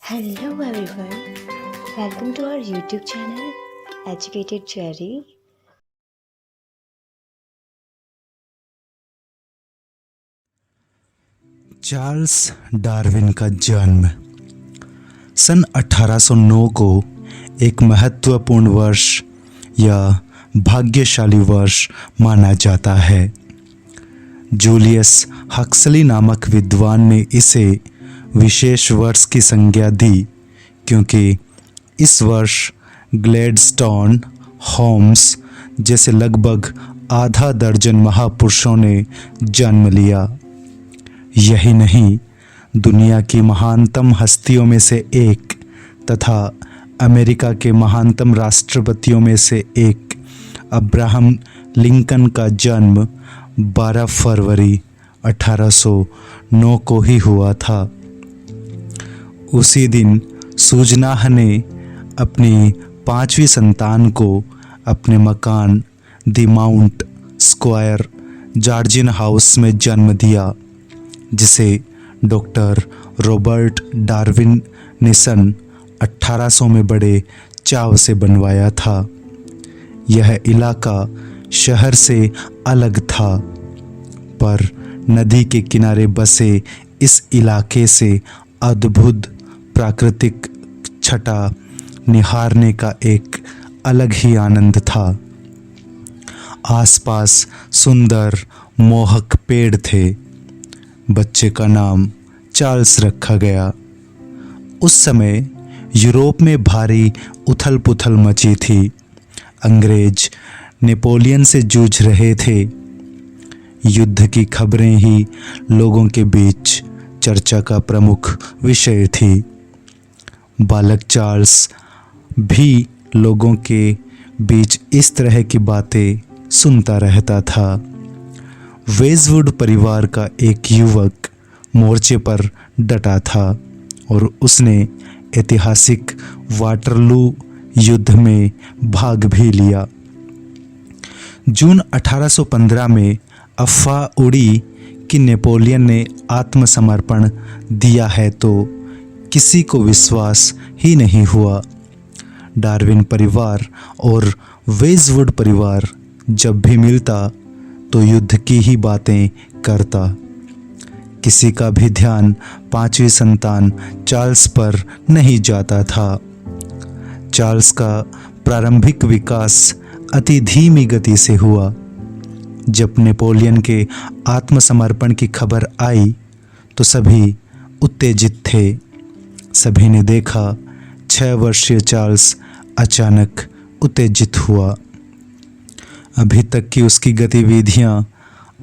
Hello everyone, welcome to our YouTube channel Educated Cherry. Charles Darwin का जन्म सन 1809 को एक महत्वपूर्ण वर्ष या भाग्यशाली वर्ष माना जाता है। जूलियस हक्सली नामक विद्वान ने इसे विशेष वर्ष की संज्ञा दी क्योंकि इस वर्ष ग्लैडस्टोन, होम्स जैसे लगभग आधा दर्जन महापुरुषों ने जन्म लिया। यही नहीं, दुनिया की महानतम हस्तियों में से एक तथा अमेरिका के महानतम राष्ट्रपतियों में से एक अब्राहम लिंकन का जन्म 12 फरवरी 1809 को ही हुआ था। उसी दिन सूजनाह ने अपनी 5वीं संतान को अपने मकान दी माउंट स्क्वायर जॉर्जियन हाउस में जन्म दिया, जिसे डॉक्टर रॉबर्ट डार्विन ने सन 1800 में बड़े चाव से बनवाया था। यह इलाका शहर से अलग था, पर नदी के किनारे बसे इस इलाके से अद्भुत प्राकृतिक छटा निहारने का एक अलग ही आनंद था। आसपास सुंदर मोहक पेड़ थे। बच्चे का नाम चार्ल्स रखा गया। उस समय यूरोप में भारी उथल पुथल मची थी। अंग्रेज नेपोलियन से जूझ रहे थे। युद्ध की खबरें ही लोगों के बीच चर्चा का प्रमुख विषय थी। बालक चार्ल्स भी लोगों के बीच इस तरह की बातें सुनता रहता था। वेजवुड परिवार का एक युवक मोर्चे पर डटा था और उसने ऐतिहासिक वाटरलू युद्ध में भाग भी लिया। जून 1815 में अफवाह उड़ी कि नेपोलियन ने आत्मसमर्पण दिया है तो किसी को विश्वास ही नहीं हुआ। डार्विन परिवार और वेजवुड परिवार जब भी मिलता तो युद्ध की ही बातें करता। किसी का भी ध्यान 5वीं संतान चार्ल्स पर नहीं जाता था। चार्ल्स का प्रारंभिक विकास अति धीमी गति से हुआ। जब नेपोलियन के आत्मसमर्पण की खबर आई तो सभी उत्तेजित थे। सभी ने देखा 6 वर्षीय चार्ल्स अचानक उत्तेजित हुआ। अभी तक की उसकी गतिविधियां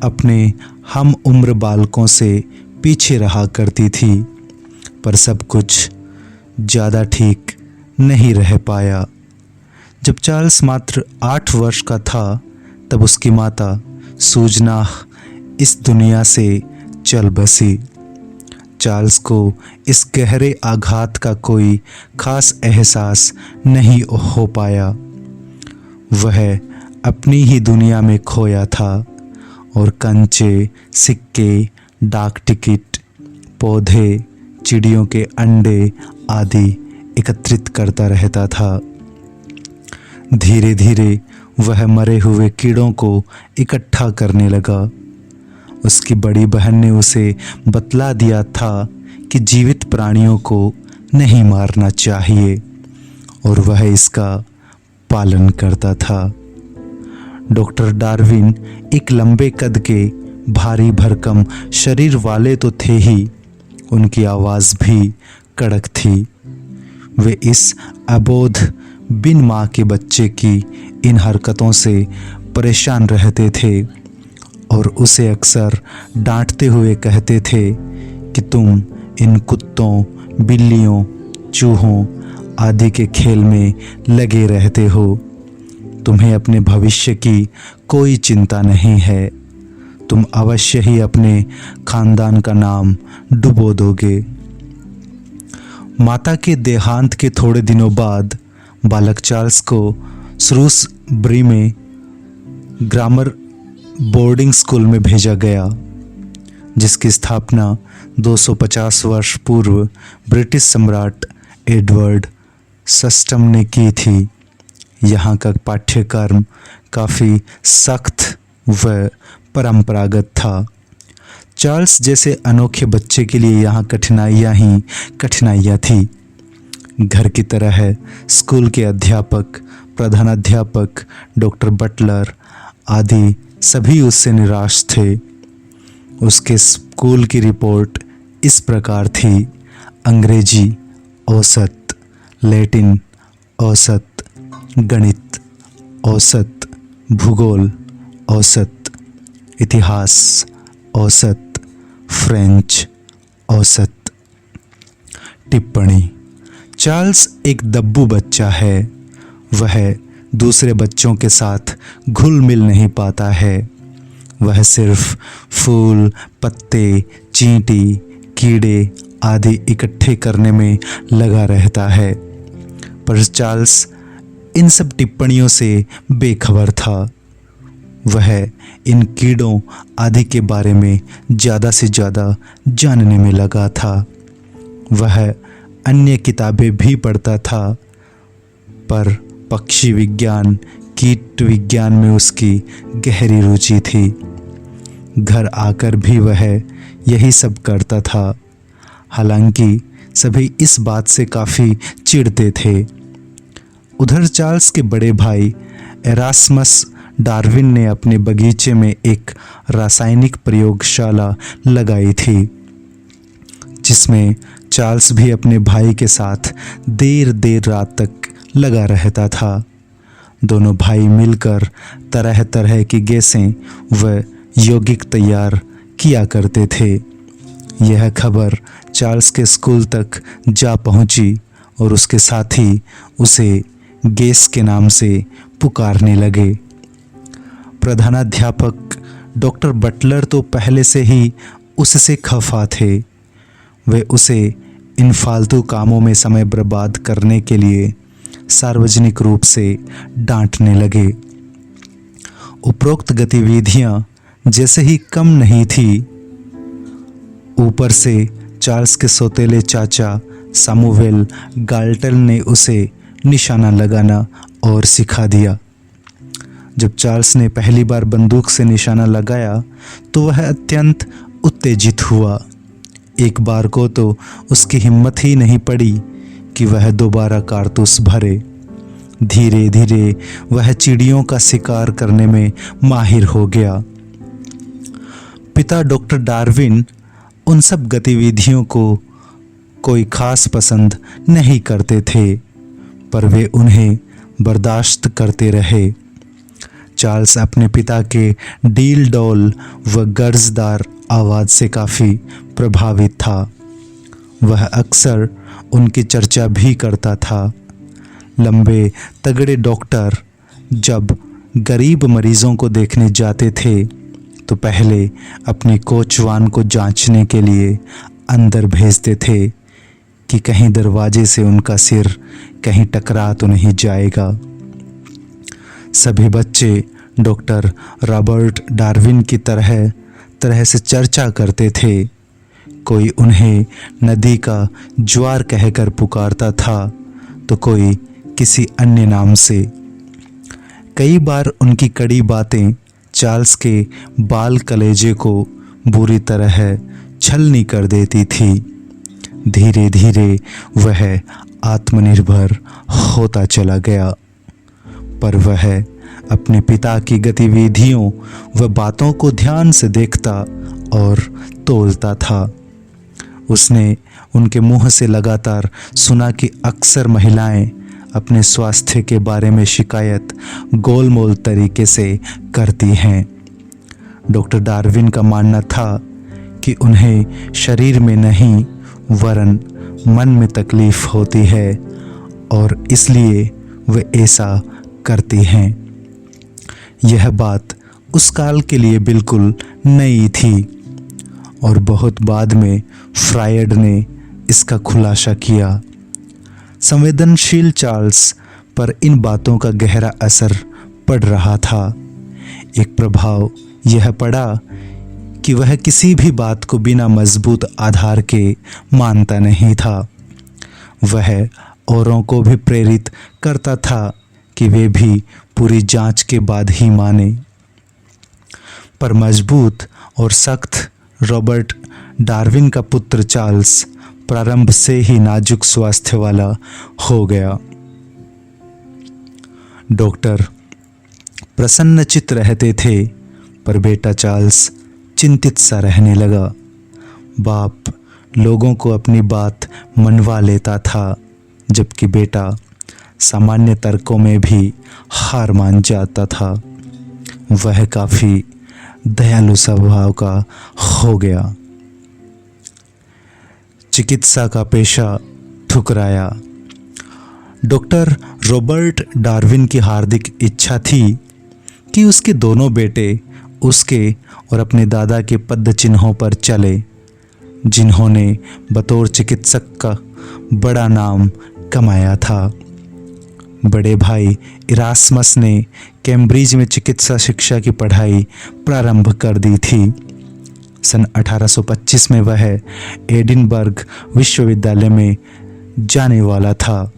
अपने हम उम्र बालकों से पीछे रहा करती थी, पर सब कुछ ज़्यादा ठीक नहीं रह पाया। जब चार्ल्स मात्र 8 वर्ष का था तब उसकी माता सूजनाह इस दुनिया से चल बसी। चार्ल्स को इस गहरे आघात का कोई खास एहसास नहीं हो पाया। वह अपनी ही दुनिया में खोया था और कंचे, सिक्के, डाक टिकट, पौधे, चिड़ियों के अंडे आदि एकत्रित करता रहता था। धीरे धीरे वह मरे हुए कीड़ों को इकट्ठा करने लगा। उसकी बड़ी बहन ने उसे बतला दिया था कि जीवित प्राणियों को नहीं मारना चाहिए और वह इसका पालन करता था। डॉक्टर डार्विन एक लंबे कद के भारी भरकम शरीर वाले तो थे ही, उनकी आवाज़ भी कड़क थी। वे इस अबोध बिन माँ के बच्चे की इन हरकतों से परेशान रहते थे और उसे अक्सर डांटते हुए कहते थे कि तुम इन कुत्तों, बिल्लियों, चूहों आदि के खेल में लगे रहते हो। तुम्हें अपने भविष्य की कोई चिंता नहीं है। तुम अवश्य ही अपने खानदान का नाम डुबो दोगे। माता के देहांत के थोड़े दिनों बाद बालक चार्ल्स को श्रूसबरी में ग्रामर बोर्डिंग स्कूल में भेजा गया, जिसकी स्थापना 250 वर्ष पूर्व ब्रिटिश सम्राट एडवर्ड सस्टम ने की थी। यहाँ का पाठ्यक्रम काफ़ी सख्त व परंपरागत था। चार्ल्स जैसे अनोखे बच्चे के लिए यहाँ कठिनाइयाँ ही कठिनाइयाँ थी। घर की तरह स्कूल के अध्यापक, प्रधानाध्यापक, डॉक्टर बटलर आदि सभी उससे निराश थे। उसके स्कूल की रिपोर्ट इस प्रकार थी: अंग्रेजी औसत, लैटिन औसत, गणित औसत, भूगोल औसत, इतिहास औसत, फ्रेंच औसत। टिप्पणी: चार्ल्स एक दब्बू बच्चा है। वह दूसरे बच्चों के साथ घुल मिल नहीं पाता है। वह सिर्फ फूल, पत्ते, चींटी, कीड़े आदि इकट्ठे करने में लगा रहता है। पर चार्ल्स इन सब टिप्पणियों से बेखबर था। वह इन कीड़ों आदि के बारे में ज़्यादा से ज़्यादा जानने में लगा था। वह अन्य किताबें भी पढ़ता था, पर पक्षी विज्ञान, कीट विज्ञान में उसकी गहरी रुचि थी। घर आकर भी वह यही सब करता था। हालांकि सभी इस बात से काफ़ी चिढ़ते थे। उधर चार्ल्स के बड़े भाई एरास्मस डार्विन ने अपने बगीचे में एक रासायनिक प्रयोगशाला लगाई थी, जिसमें चार्ल्स भी अपने भाई के साथ देर देर रात तक लगा रहता था। दोनों भाई मिलकर तरह तरह की गैसें व यौगिक तैयार किया करते थे। यह खबर चार्ल्स के स्कूल तक जा पहुंची और उसके साथी उसे गैस के नाम से पुकारने लगे। प्रधानाध्यापक डॉक्टर बटलर तो पहले से ही उससे खफा थे। वे उसे इन फालतू कामों में समय बर्बाद करने के लिए सार्वजनिक रूप से डांटने लगे। उपरोक्त गतिविधियां जैसे ही कम नहीं थी, ऊपर से चार्ल्स के सौतेले चाचा सामुवेल गाल्टन ने उसे निशाना लगाना और सिखा दिया। जब चार्ल्स ने पहली बार बंदूक से निशाना लगाया तो वह अत्यंत उत्तेजित हुआ। एक बार को तो उसकी हिम्मत ही नहीं पड़ी कि वह दोबारा कारतूस भरे। धीरे धीरे वह चिड़ियों का शिकार करने में माहिर हो गया। पिता डॉक्टर डार्विन उन सब गतिविधियों को कोई खास पसंद नहीं करते थे, पर वे उन्हें बर्दाश्त करते रहे। चार्ल्स अपने पिता के डील डॉल व गर्जदार आवाज़ से काफ़ी प्रभावित था। वह अक्सर उनकी चर्चा भी करता था। लंबे तगड़े डॉक्टर जब गरीब मरीजों को देखने जाते थे तो पहले अपनी कोचवान को जांचने के लिए अंदर भेजते थे कि कहीं दरवाजे से उनका सिर कहीं टकरा तो नहीं जाएगा। सभी बच्चे डॉक्टर रॉबर्ट डार्विन की तरह तरह से चर्चा करते थे। कोई उन्हें नदी का ज्वार कहकर पुकारता था तो कोई किसी अन्य नाम से। कई बार उनकी कड़ी बातें चार्ल्स के बाल कलेजे को बुरी तरह छलनी कर देती थी। धीरे धीरे वह आत्मनिर्भर होता चला गया, पर वह अपने पिता की गतिविधियों व बातों को ध्यान से देखता और तोलता था। उसने उनके मुंह से लगातार सुना कि अक्सर महिलाएं अपने स्वास्थ्य के बारे में शिकायत गोलमोल तरीके से करती हैं। डॉक्टर डार्विन का मानना था कि उन्हें शरीर में नहीं वरन मन में तकलीफ होती है और इसलिए वे ऐसा करती हैं। यह बात उस काल के लिए बिल्कुल नई थी और बहुत बाद में फ्रायड ने इसका खुलासा किया। संवेदनशील चार्ल्स पर इन बातों का गहरा असर पड़ रहा था। एक प्रभाव यह पड़ा कि कि वह किसी भी बात को बिना मजबूत आधार के मानता नहीं था। वह औरों को भी प्रेरित करता था कि वे भी पूरी जांच के बाद ही माने। पर मजबूत और सख्त रॉबर्ट डार्विन का पुत्र चार्ल्स प्रारंभ से ही नाजुक स्वास्थ्य वाला हो गया। डॉक्टर प्रसन्नचित्त रहते थे, पर बेटा चार्ल्स चिंतित सा रहने लगा। बाप लोगों को अपनी बात मनवा लेता था, जबकि बेटा सामान्य तर्कों में भी हार मान जाता था। वह काफ़ी दयालु स्वभाव का हो गया। चिकित्सा का पेशा ठुकराया। डॉक्टर रॉबर्ट डार्विन की हार्दिक इच्छा थी कि उसके दोनों बेटे उसके और अपने दादा के पद चिन्हों पर चले, जिन्होंने बतौर चिकित्सक का बड़ा नाम कमाया था। बड़े भाई इरास्मस ने कैम्ब्रिज में चिकित्सा शिक्षा की पढ़ाई प्रारंभ कर दी थी। सन 1825 में वह एडिनबर्ग विश्वविद्यालय में जाने वाला था।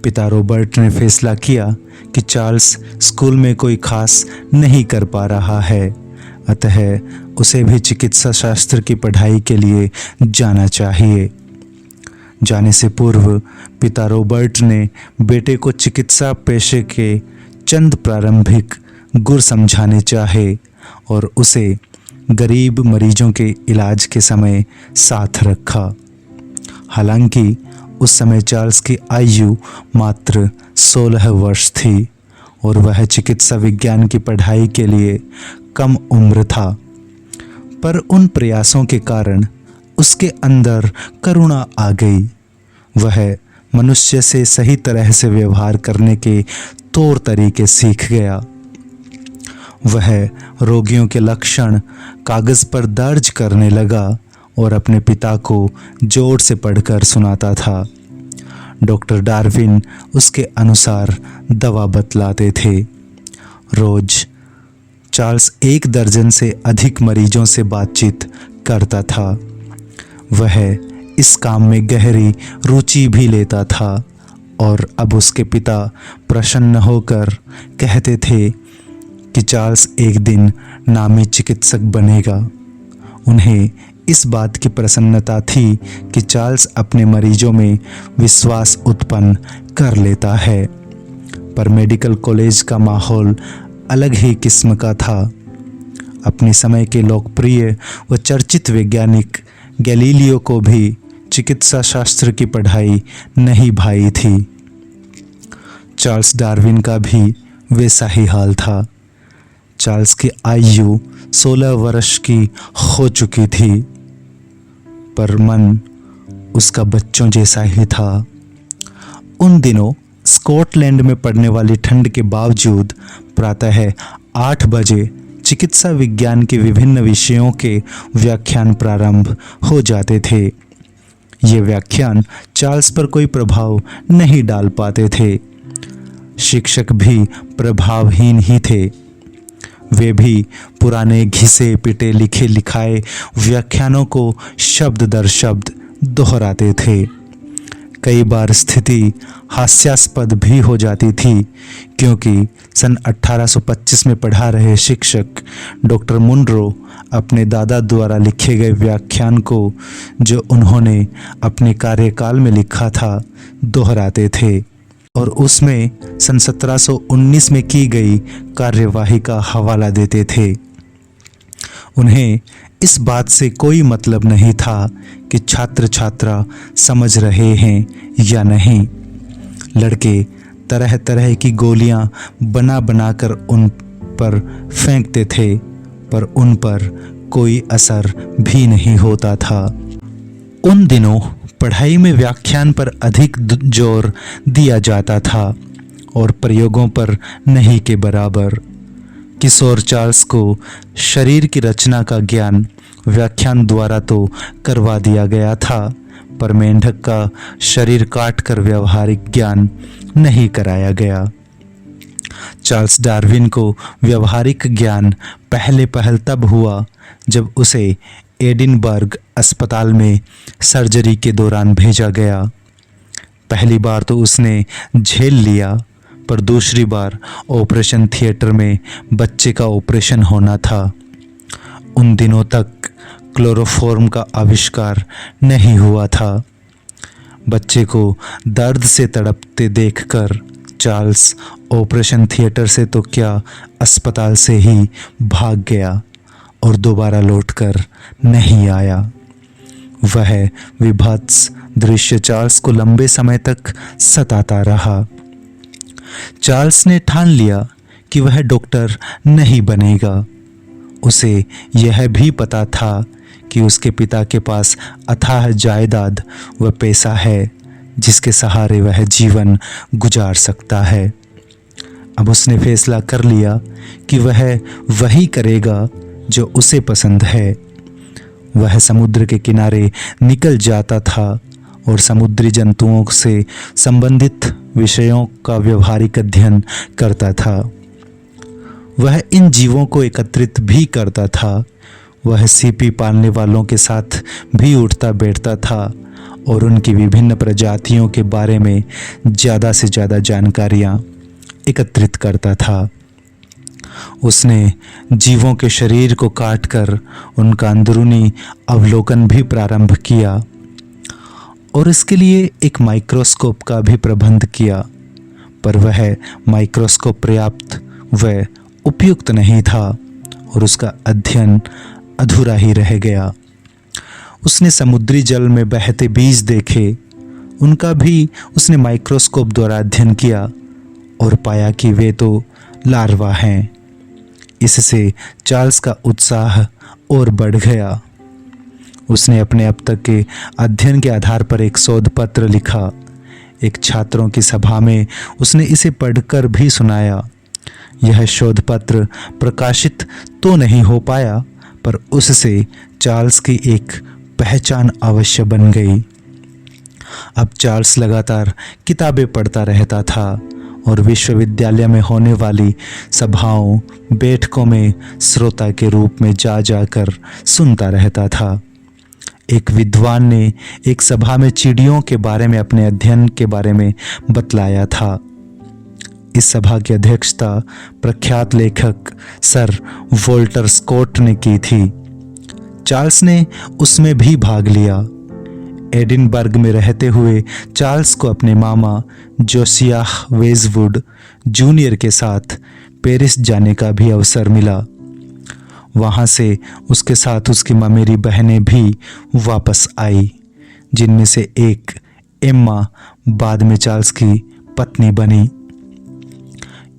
पिता रॉबर्ट ने फैसला किया कि चार्ल्स स्कूल में कोई खास नहीं कर पा रहा है, अतः उसे भी चिकित्सा शास्त्र की पढ़ाई के लिए जाना चाहिए। जाने से पूर्व पिता रॉबर्ट ने बेटे को चिकित्सा पेशे के चंद प्रारंभिक गुर समझाने चाहे और उसे गरीब मरीजों के इलाज के समय साथ रखा। हालांकि उस समय चार्ल्स की आयु मात्र 16 वर्ष थी और वह चिकित्सा विज्ञान की पढ़ाई के लिए कम उम्र था, पर उन प्रयासों के कारण उसके अंदर करुणा आ गई। वह मनुष्य से सही तरह से व्यवहार करने के तौर तरीके सीख गया। वह रोगियों के लक्षण कागज पर दर्ज करने लगा और अपने पिता को जोर से पढ़कर सुनाता था। डॉक्टर डार्विन उसके अनुसार दवा बतलाते थे। रोज चार्ल्स 1 दर्जन से अधिक मरीजों से बातचीत करता था। वह इस काम में गहरी रुचि भी लेता था और अब उसके पिता प्रसन्न होकर कहते थे कि चार्ल्स एक दिन नामी चिकित्सक बनेगा। उन्हें इस बात की प्रसन्नता थी कि चार्ल्स अपने मरीजों में विश्वास उत्पन्न कर लेता है, पर मेडिकल कॉलेज का माहौल अलग ही किस्म का था। अपने समय के लोकप्रिय व चर्चित वैज्ञानिक गैलीलियो को भी चिकित्सा शास्त्र की पढ़ाई नहीं भाई थी। चार्ल्स डार्विन का भी वैसा ही हाल था। चार्ल्स की आयु 16 वर्ष की हो चुकी थी, पर मन उसका बच्चों जैसा ही था। उन दिनों स्कॉटलैंड में पड़ने वाली ठंड के बावजूद प्रातः 8 बजे चिकित्सा विज्ञान के विभिन्न विषयों के व्याख्यान प्रारंभ हो जाते थे। ये व्याख्यान चार्ल्स पर कोई प्रभाव नहीं डाल पाते थे। शिक्षक भी प्रभावहीन ही थे। वे भी पुराने घिसे पिटे लिखे लिखाए व्याख्यानों को शब्द दर शब्द दोहराते थे। कई बार स्थिति हास्यास्पद भी हो जाती थी, क्योंकि सन 1825 में पढ़ा रहे शिक्षक डॉक्टर मुनरो अपने दादा द्वारा लिखे गए व्याख्यान को, जो उन्होंने अपने कार्यकाल में लिखा था, दोहराते थे और उसमें सन 1719 में की गई कार्यवाही का हवाला देते थे। उन्हें इस बात से कोई मतलब नहीं था कि छात्र छात्रा समझ रहे हैं या नहीं। लड़के तरह तरह की गोलियां बना बनाकर उन पर फेंकते थे, पर उन पर कोई असर भी नहीं होता था। उन दिनों पढ़ाई में व्याख्यान पर अधिक जोर दिया जाता था और प्रयोगों पर नहीं के बराबर। किशोर चार्ल्स को शरीर की रचना का ज्ञान व्याख्यान द्वारा तो करवा दिया गया था, पर मेंढक का शरीर काटकर व्यवहारिक ज्ञान नहीं कराया गया। चार्ल्स डार्विन को व्यवहारिक ज्ञान पहले पहल तब हुआ जब उसे एडिनबर्ग अस्पताल में सर्जरी के दौरान भेजा गया। पहली बार तो उसने झेल लिया, पर दूसरी बार ऑपरेशन थिएटर में बच्चे का ऑपरेशन होना था। उन दिनों तक क्लोरोफॉर्म का आविष्कार नहीं हुआ था। बच्चे को दर्द से तड़पते देखकर चार्ल्स ऑपरेशन थिएटर से तो क्या, अस्पताल से ही भाग गया और दोबारा लौटकर नहीं आया। वह विभत्स दृश्य चार्ल्स को लंबे समय तक सताता रहा। चार्ल्स ने ठान लिया कि वह डॉक्टर नहीं बनेगा। उसे यह भी पता था कि उसके पिता के पास अथाह जायदाद व पैसा है जिसके सहारे वह जीवन गुजार सकता है। अब उसने फैसला कर लिया कि वह वही करेगा जो उसे पसंद है। वह समुद्र के किनारे निकल जाता था और समुद्री जंतुओं से संबंधित विषयों का व्यवहारिक अध्ययन करता था। वह इन जीवों को एकत्रित भी करता था। वह सीपी पालने वालों के साथ भी उठता बैठता था और उनकी विभिन्न प्रजातियों के बारे में ज़्यादा से ज़्यादा जानकारियाँ एकत्रित करता था। उसने जीवों के शरीर को काटकर उनका अंदरूनी अवलोकन भी प्रारंभ किया और इसके लिए एक माइक्रोस्कोप का भी प्रबंध किया, पर वह माइक्रोस्कोप पर्याप्त व उपयुक्त नहीं था और उसका अध्ययन अधूरा ही रह गया। उसने समुद्री जल में बहते बीज देखे, उनका भी उसने माइक्रोस्कोप द्वारा अध्ययन किया और पाया कि वे तो लार्वा हैं। इससे चार्ल्स का उत्साह और बढ़ गया। उसने अपने अब तक के अध्ययन के आधार पर एक शोध पत्र लिखा। एक छात्रों की सभा में उसने इसे पढ़कर भी सुनाया। यह शोध पत्र प्रकाशित तो नहीं हो पाया, पर उससे चार्ल्स की एक पहचान अवश्य बन गई। अब चार्ल्स लगातार किताबें पढ़ता रहता था और विश्वविद्यालय में होने वाली सभाओं बैठकों में श्रोता के रूप में जा जाकर सुनता रहता था। एक विद्वान ने एक सभा में चिड़ियों के बारे में अपने अध्ययन के बारे में बतलाया था। इस सभा की अध्यक्षता प्रख्यात लेखक सर वॉल्टर स्कॉट ने की थी। चार्ल्स ने उसमें भी भाग लिया। एडिनबर्ग में रहते हुए चार्ल्स को अपने मामा जोसियाह वेजवुड जूनियर के साथ पेरिस जाने का भी अवसर मिला। वहाँ से उसके साथ उसकी ममेरी बहनें भी वापस आई, जिनमें से एक एम्मा बाद में चार्ल्स की पत्नी बनी।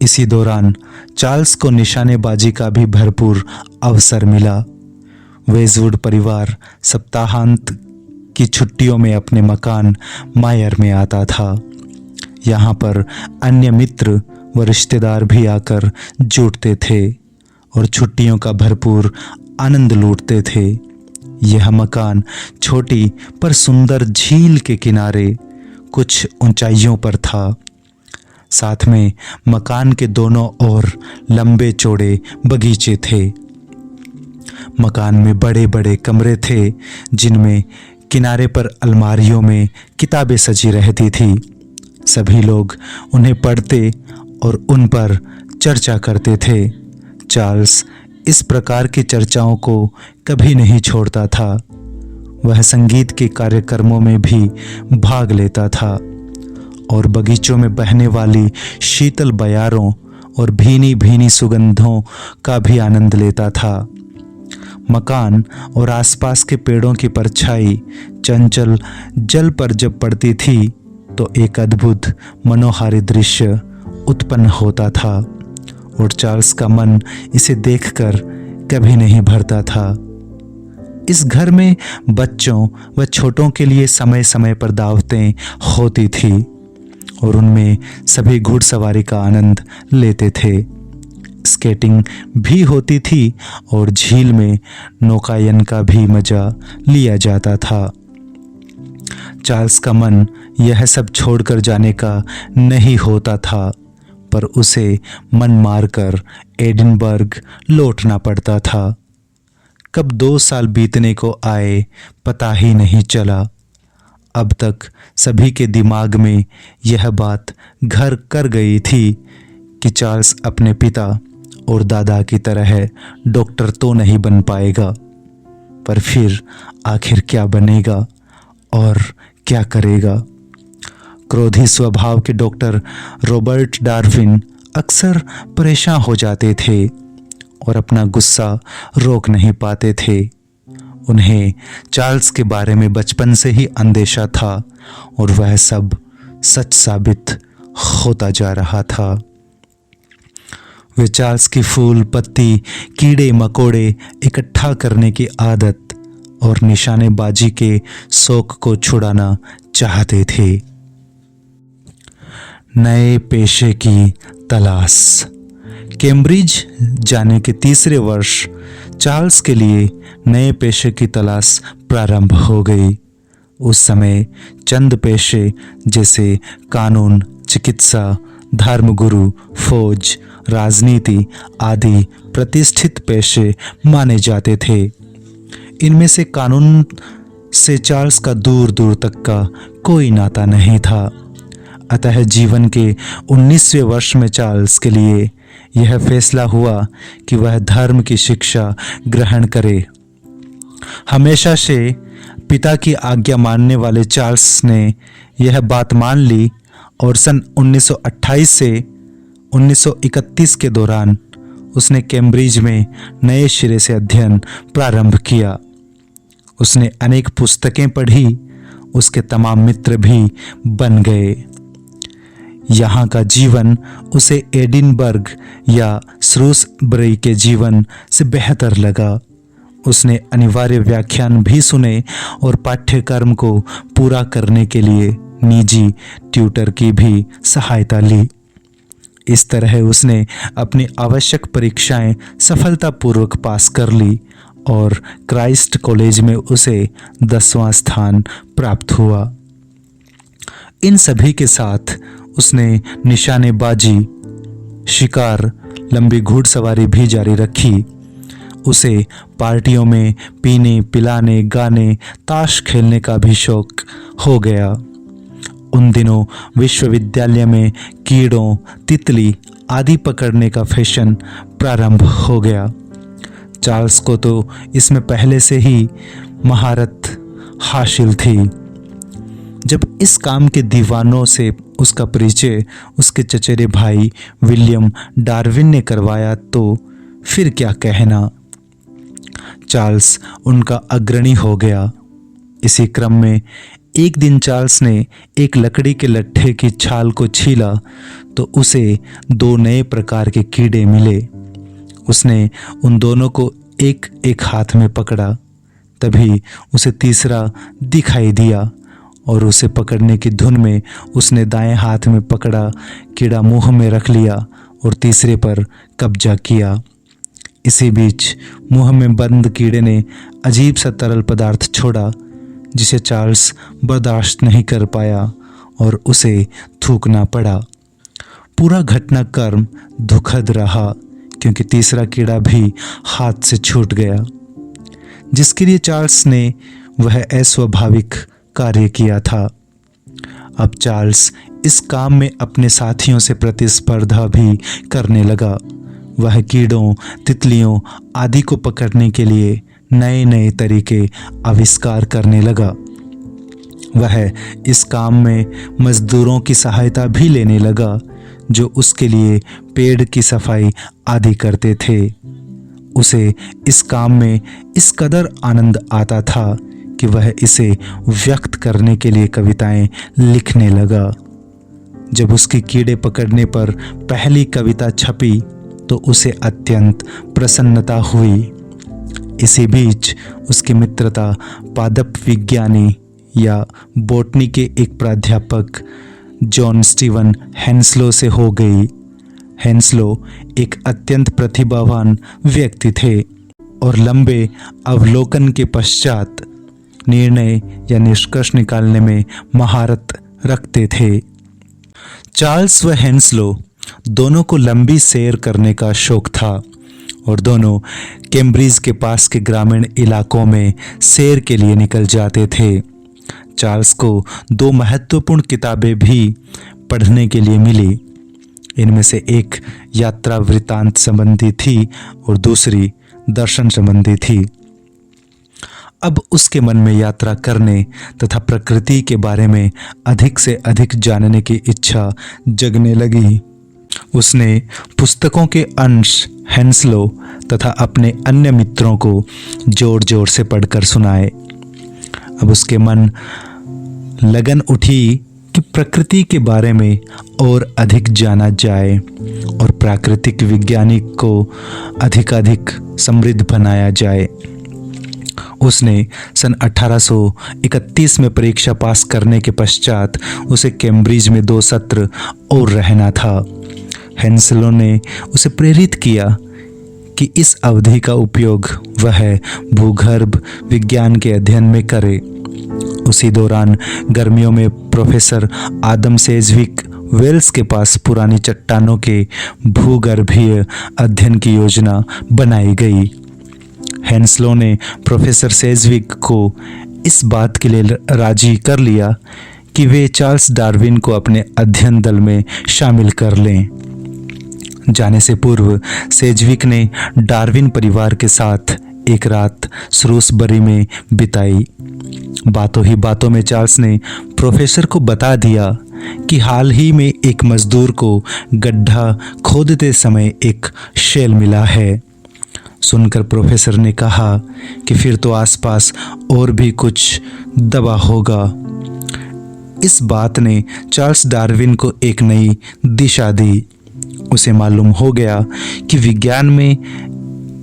इसी दौरान चार्ल्स को निशानेबाजी का भी भरपूर अवसर मिला। वेजवुड परिवार सप्ताहांत की छुट्टियों में अपने मकान मायर में आता था। यहाँ पर अन्य मित्र व रिश्तेदार भी आकर जुटते थे और छुट्टियों का भरपूर आनंद लूटते थे। यह मकान छोटी पर सुंदर झील के किनारे कुछ ऊंचाइयों पर था। साथ में मकान के दोनों ओर लंबे चौड़े बगीचे थे। मकान में बड़े बड़े कमरे थे, जिनमें किनारे पर अलमारियों में किताबें सजी रहती थी। सभी लोग उन्हें पढ़ते और उन पर चर्चा करते थे। चार्ल्स इस प्रकार की चर्चाओं को कभी नहीं छोड़ता था। वह संगीत के कार्यक्रमों में भी भाग लेता था और बगीचों में बहने वाली शीतल बयारों और भीनी भीनी सुगंधों का भी आनंद लेता था। मकान और आसपास के पेड़ों की परछाई चंचल जल पर जब पड़ती थी तो एक अद्भुत मनोहारी दृश्य उत्पन्न होता था और चार्ल्स का मन इसे देखकर कभी नहीं भरता था। इस घर में बच्चों व छोटों के लिए समय समय पर दावतें होती थी और उनमें सभी घुड़सवारी का आनंद लेते थे। स्केटिंग भी होती थी और झील में नौकायन का भी मजा लिया जाता था। चार्ल्स का मन यह सब छोड़कर जाने का नहीं होता था, पर उसे मन मारकर एडिनबर्ग लौटना पड़ता था। कब 2 साल बीतने को आए पता ही नहीं चला। अब तक सभी के दिमाग में यह बात घर कर गई थी कि चार्ल्स अपने पिता और दादा की तरह डॉक्टर तो नहीं बन पाएगा, पर फिर आखिर क्या बनेगा और क्या करेगा। क्रोधी स्वभाव के डॉक्टर रॉबर्ट डार्विन अक्सर परेशान हो जाते थे और अपना गुस्सा रोक नहीं पाते थे। उन्हें चार्ल्स के बारे में बचपन से ही अंदेशा था और वह सब सच साबित होता जा रहा था। वे चार्ल्स की फूल पत्ती कीड़े मकोड़े इकट्ठा करने की आदत और निशानेबाजी के शौक को छुड़ाना चाहते थे। नए पेशे की तलाश। कैम्ब्रिज जाने के तीसरे वर्ष चार्ल्स के लिए नए पेशे की तलाश प्रारंभ हो गई। उस समय चंद पेशे जैसे कानून, चिकित्सा, धर्मगुरु, फौज, राजनीति आदि प्रतिष्ठित पेशे माने जाते थे। इनमें से कानून से चार्ल्स का दूर दूर तक का कोई नाता नहीं था। अतः जीवन के 19वें वर्ष में चार्ल्स के लिए यह फैसला हुआ कि वह धर्म की शिक्षा ग्रहण करे। हमेशा से पिता की आज्ञा मानने वाले चार्ल्स ने यह बात मान ली और सन 1928 से 1931 के दौरान उसने कैम्ब्रिज में नए सिरे से अध्ययन प्रारंभ किया। उसने अनेक पुस्तकें पढ़ी, उसके तमाम मित्र भी बन गए। यहाँ का जीवन उसे एडिनबर्ग या श्रूसबरी के जीवन से बेहतर लगा। उसने अनिवार्य व्याख्यान भी सुने और पाठ्यक्रम को पूरा करने के लिए निजी ट्यूटर की भी सहायता ली। इस तरह उसने अपनी आवश्यक परीक्षाएं सफलतापूर्वक पास कर ली और क्राइस्ट कॉलेज में उसे 10वां स्थान प्राप्त हुआ। इन सभी के साथ उसने निशानेबाजी, शिकार, लंबी घुड़सवारी भी जारी रखी। उसे पार्टियों में पीने, पिलाने, गाने, ताश खेलने का भी शौक हो गया। उन दिनों विश्वविद्यालय में कीड़ों, तितली आदि पकड़ने का फैशन प्रारंभ हो गया। चार्ल्स को तो इसमें पहले से ही महारत हासिल थी। जब इस काम के दीवानों से उसका परिचय उसके चचेरे भाई विलियम डार्विन ने करवाया तो फिर क्या कहना। चार्ल्स उनका अग्रणी हो गया। इसी क्रम में एक दिन चार्ल्स ने एक लकड़ी के लट्ठे की छाल को छीला तो उसे 2 नए प्रकार के कीड़े मिले। उसने उन दोनों को एक एक हाथ में पकड़ा। तभी उसे तीसरा दिखाई दिया और उसे पकड़ने की धुन में उसने दाएं हाथ में पकड़ा कीड़ा मुंह में रख लिया और तीसरे पर कब्जा किया। इसी बीच मुंह में बंद कीड़े ने अजीब सा तरल पदार्थ छोड़ा जिसे चार्ल्स बर्दाश्त नहीं कर पाया और उसे थूकना पड़ा। पूरा घटनाक्रम दुखद रहा क्योंकि तीसरा कीड़ा भी हाथ से छूट गया, जिसके लिए चार्ल्स ने वह अस्वाभाविक कार्य किया था। अब चार्ल्स इस काम में अपने साथियों से प्रतिस्पर्धा भी करने लगा। वह कीड़ों, तितलियों आदि को पकड़ने के लिए नए नए तरीके आविष्कार करने लगा। वह इस काम में मजदूरों की सहायता भी लेने लगा जो उसके लिए पेड़ की सफाई आदि करते थे। उसे इस काम में इस कदर आनंद आता था कि वह इसे व्यक्त करने के लिए कविताएं लिखने लगा। जब उसकी कीड़े पकड़ने पर पहली कविता छपी तो उसे अत्यंत प्रसन्नता हुई। इसी बीच उसकी मित्रता पादप विज्ञानी या बॉटनी के एक प्राध्यापक जॉन स्टीवन हेंस्लो से हो गई। हेंस्लो एक अत्यंत प्रतिभावान व्यक्ति थे और लंबे अवलोकन के पश्चात निर्णय या निष्कर्ष निकालने में महारत रखते थे। चार्ल्स व हेंस्लो दोनों को लंबी सैर करने का शौक था और दोनों कैम्ब्रिज के पास के ग्रामीण इलाकों में सैर के लिए निकल जाते थे। चार्ल्स को 2 महत्वपूर्ण किताबें भी पढ़ने के लिए मिली। इनमें से एक यात्रा वृत्तांत संबंधी थी और दूसरी दर्शन संबंधी थी। अब उसके मन में यात्रा करने तथा प्रकृति के बारे में अधिक से अधिक जानने की इच्छा जगने लगी। उसने पुस्तकों के अंश हेंस्लो तथा अपने अन्य मित्रों को जोर जोर से पढ़कर सुनाए। अब उसके मन लगन उठी कि प्रकृति के बारे में और अधिक जाना जाए और प्राकृतिक वैज्ञानिक को अधिकाधिक समृद्ध बनाया जाए। उसने सन 1831 में परीक्षा पास करने के पश्चात उसे कैम्ब्रिज में 2 सत्र और रहना था। हेंस्लो ने उसे प्रेरित किया कि इस अवधि का उपयोग वह भूगर्भ विज्ञान के अध्ययन में करे। उसी दौरान गर्मियों में प्रोफेसर आदम सेजविक वेल्स के पास पुरानी चट्टानों के भूगर्भीय अध्ययन की योजना बनाई गई। हेंस्लो ने प्रोफेसर सेजविक को इस बात के लिए राजी कर लिया कि वे चार्ल्स डार्विन को अपने अध्ययन दल में शामिल कर लें। जाने से पूर्व सेजविक ने डार्विन परिवार के साथ एक रात श्रूसबरी में बिताई। बातों ही बातों में चार्ल्स ने प्रोफेसर को बता दिया कि हाल ही में एक मजदूर को गड्ढा खोदते समय एक शेल मिला है। सुनकर प्रोफेसर ने कहा कि फिर तो आसपास और भी कुछ दबा होगा। इस बात ने चार्ल्स डार्विन को एक नई दिशा दी। उसे मालूम हो गया कि विज्ञान में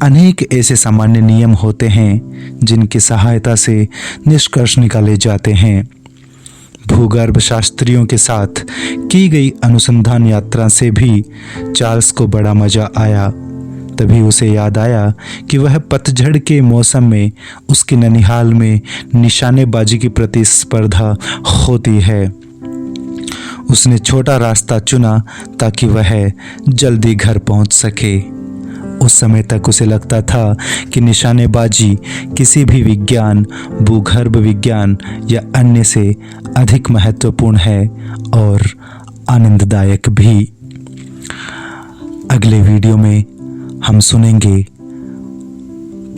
अनेक ऐसे सामान्य नियम होते हैं जिनकी सहायता से निष्कर्ष निकाले जाते हैं। भूगर्भ शास्त्रियों के साथ की गई अनुसंधान यात्रा से भी चार्ल्स को बड़ा मजा आया। तभी उसे याद आया कि वह पतझड़ के मौसम में उसके ननिहाल में निशानेबाजी की प्रतिस्पर्धा होती है। उसने छोटा रास्ता चुना ताकि वह जल्दी घर पहुंच सके। उस समय तक उसे लगता था कि निशानेबाजी किसी भी विज्ञान, भूगर्भ विज्ञान या अन्य से अधिक महत्वपूर्ण है और आनंददायक भी। अगले वीडियो में हम सुनेंगे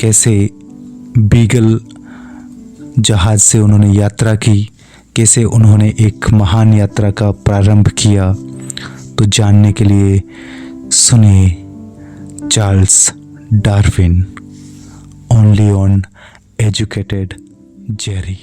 कैसे बीगल जहाज से उन्होंने यात्रा की, कैसे उन्होंने एक महान यात्रा का प्रारंभ किया। तो जानने के लिए सुनिए Charles Darwin only on educated Jerry.